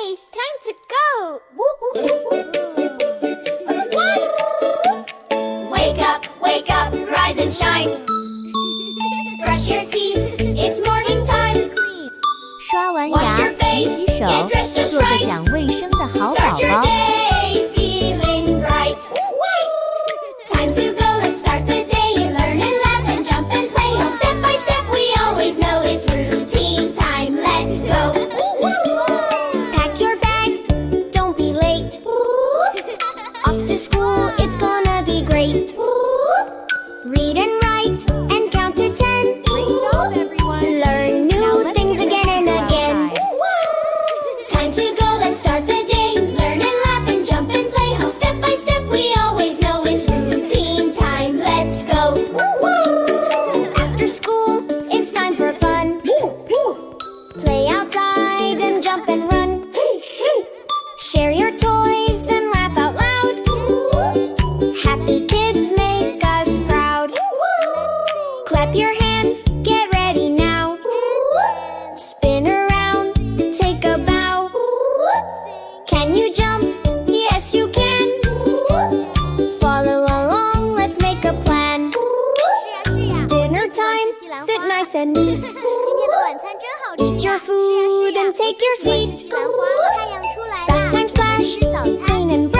race. Time to go. Wake up, rise and shine. Brush your teeth, it's morning time. 刷完牙，洗洗手，做个讲卫生的好宝 Start your 宝。 day feeling bright. Time to go, let's start the day. Learn and laugh and jump and play. Oh, step by step, we always know it's routine time. Let's go. Pack your bag, don't be late. Off to school, it's gonna be great. Read and write and count to 10. Great job, everyone. Learn new things again and again. Time to go, let's start the day. Learn and laugh and jump and play. Oh, step by step, we always know it's routine time. Let's go. After school, it's time for fun. Play outside and jump and run. Share your toys and laugh out loud. Happy kids make us proud. Clap your hands, get ready now. Spin around, take a bow. Can you jump? Yes, you can. Follow along, let's make a plan. Dinner time, sit nice and neat. Eat your food and take your seat. Bath time splash, clean and bright.